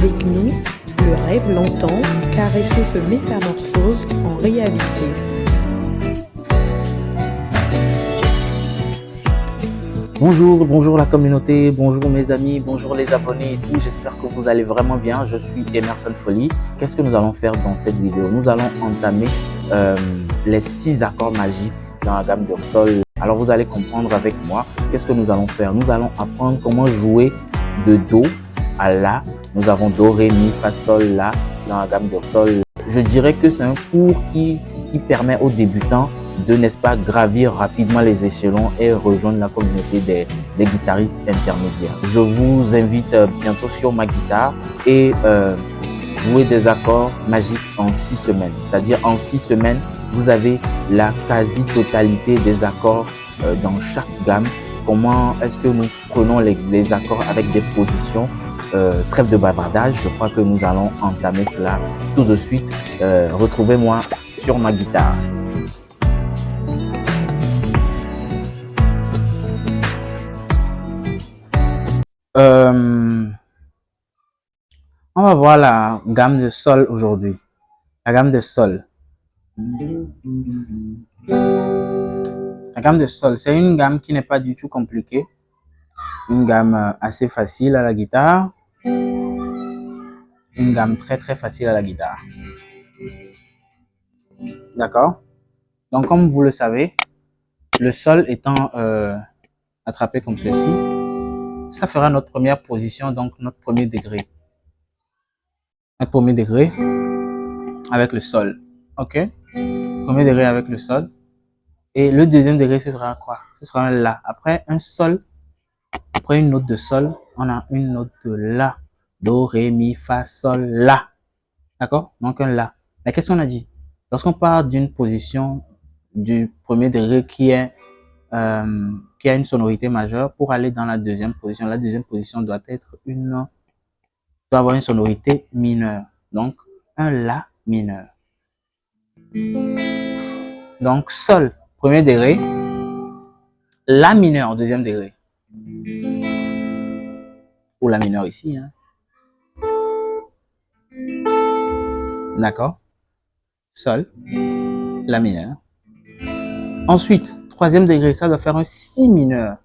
avec nous, le rêve l'entend, caresser se métamorphose en réalité. Bonjour la communauté, bonjour mes amis, bonjour les abonnés et tout. J'espère que vous allez vraiment bien. Je suis Emerson Folly. Qu'est-ce que nous allons faire dans cette vidéo? Nous allons entamer les 6 accords magiques dans la gamme de sol. Alors vous allez comprendre avec moi qu'est-ce que nous allons faire. Nous allons apprendre comment jouer de Do à La. Nous avons Do, Ré, Mi, Fa, Sol, La dans la gamme de sol. Je dirais que c'est un cours qui permet aux débutants de, n'est-ce pas, gravir rapidement les échelons et rejoindre la communauté des guitaristes intermédiaires. Je vous invite bientôt sur ma guitare et jouer des accords magiques en 6 semaines. C'est-à-dire en 6 semaines, vous avez la quasi-totalité des accords dans chaque gamme. Comment est-ce que nous prenons les accords avec des positions? Trêve de bavardage, je crois que nous allons entamer cela tout de suite. Retrouvez-moi sur ma guitare. On va voir la gamme de sol aujourd'hui. La gamme de sol. La gamme de sol, c'est une gamme qui n'est pas du tout compliquée. Une gamme assez facile à la guitare. Une gamme très facile à la guitare. D'accord? Donc, comme vous le savez, le sol étant attrapé comme ceci, ça fera notre première position, donc notre premier degré. Notre premier degré avec le sol. Ok? Premier degré avec le sol. Et le deuxième degré, ce sera quoi? Ce sera un La. Après un sol, après une note de sol, on a une note de La. Do, Ré, Mi, Fa, Sol, La. D'accord? Donc un La. Mais qu'est-ce qu'on a dit? Lorsqu'on part d'une position du premier degré qui a une sonorité majeure, pour aller dans la deuxième position doit avoir une sonorité mineure. Donc un La mineur. Donc Sol, premier degré, La mineur, deuxième degré. Ou La mineur ici. Hein. D'accord? Sol, La mineur. Ensuite, troisième degré, ça doit faire un Si mineur.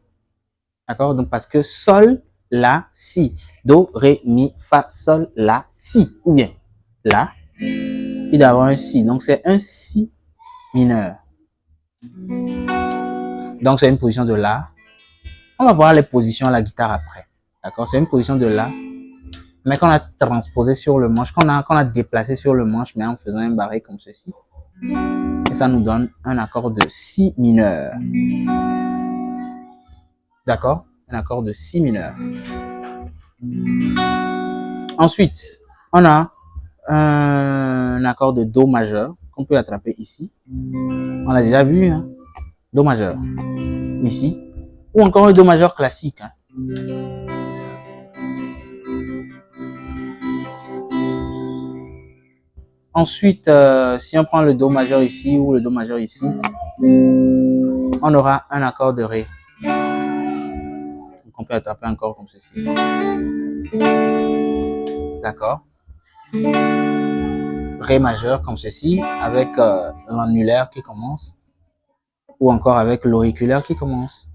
D'accord? Donc, parce que Sol, La, Si. Do, Ré, Mi, Fa, Sol, La, Si. Ou bien, La, il doit avoir un Si. Donc, c'est un Si mineur. Donc, c'est une position de La. On va voir les positions à la guitare après. D'accord? C'est une position de La, mais qu'on a transposé sur le manche, qu'on a déplacé sur le manche, mais en faisant un barré comme ceci. Et ça nous donne un accord de Si mineur. D'accord? Un accord de Si mineur. Ensuite, on a un accord de Do majeur qu'on peut attraper ici. On l'a déjà vu, hein? Do majeur. Ici. Ou encore un Do majeur classique. Hein? Ensuite, si on prend le Do majeur ici ou le Do majeur ici, on aura un accord de Ré. Donc on peut attraper encore comme ceci. D'accord? Ré majeur comme ceci, avec l'annulaire qui commence, ou encore avec l'auriculaire qui commence.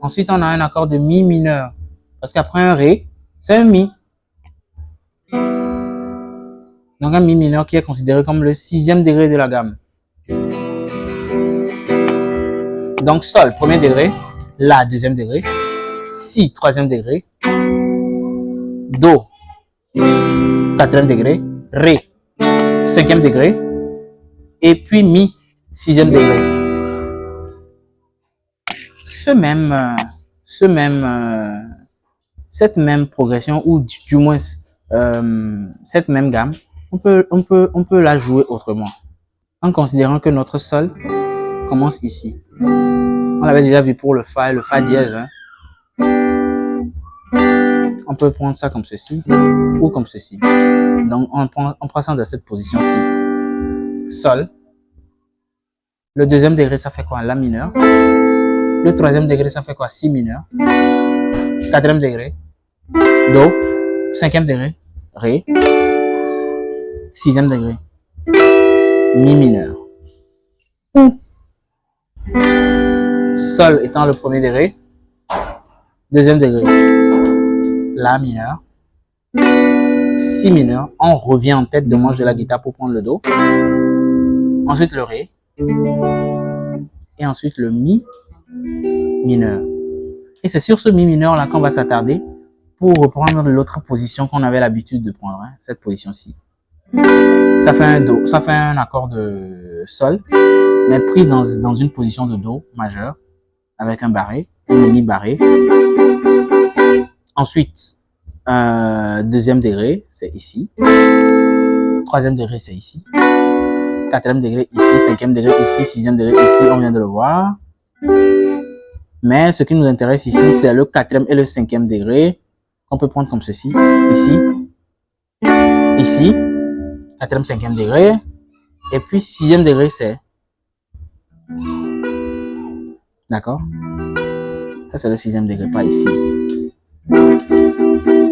Ensuite, on a un accord de Mi mineur, parce qu'après un Ré, c'est un Mi. Donc un Mi mineur qui est considéré comme le 6e degré de la gamme. Donc Sol, premier degré, La, deuxième degré, Si, troisième degré, Do, quatrième degré, Ré, 5e degré, et puis Mi, 6e degré. Cette même progression, ou du moins cette même gamme, on peut la jouer autrement, en considérant que notre Sol commence ici. On l'avait déjà vu pour le Fa et le Fa dièse. Hein. On peut prendre ça comme ceci ou comme ceci. Donc on prend ça dans cette position-ci. Sol. Le deuxième degré, ça fait quoi? La mineur. Le troisième degré, ça fait quoi? Si mineur. Quatrième degré. Do. 5e degré, Ré. 6e degré, Mi mineur. Sol étant le premier degré. 2e degré, La mineur. Si mineur. On revient en tête de manche de la guitare pour prendre le Do. Ensuite le Ré. Et ensuite le Mi mineur. Et c'est sur ce Mi mineur là qu'on va s'attarder pour reprendre l'autre position qu'on avait l'habitude de prendre, hein, cette position-ci. Ça fait un Do, ça fait un accord de Sol, mais pris dans une position de Do majeur, avec un barré, un Mi barré. Ensuite, 2e degré, c'est ici. 3e degré, c'est ici. 4e degré ici, 5e degré ici, 6e degré ici, on vient de le voir. Mais ce qui nous intéresse ici, c'est le 4e et le 5e degré, qu'on peut prendre comme ceci, ici, ici, 4e, 5e degré, et puis 6e degré, c'est... D'accord? Ça, c'est le 6e degré, pas ici.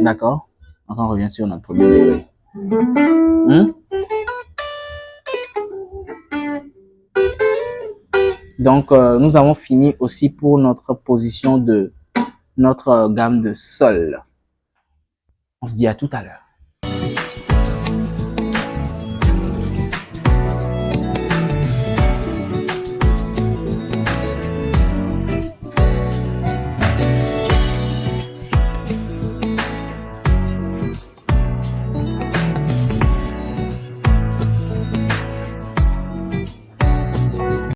D'accord? Donc, on revient sur notre premier degré. Donc, nous avons fini aussi pour notre position de notre gamme de Sol. On se dit à tout à l'heure.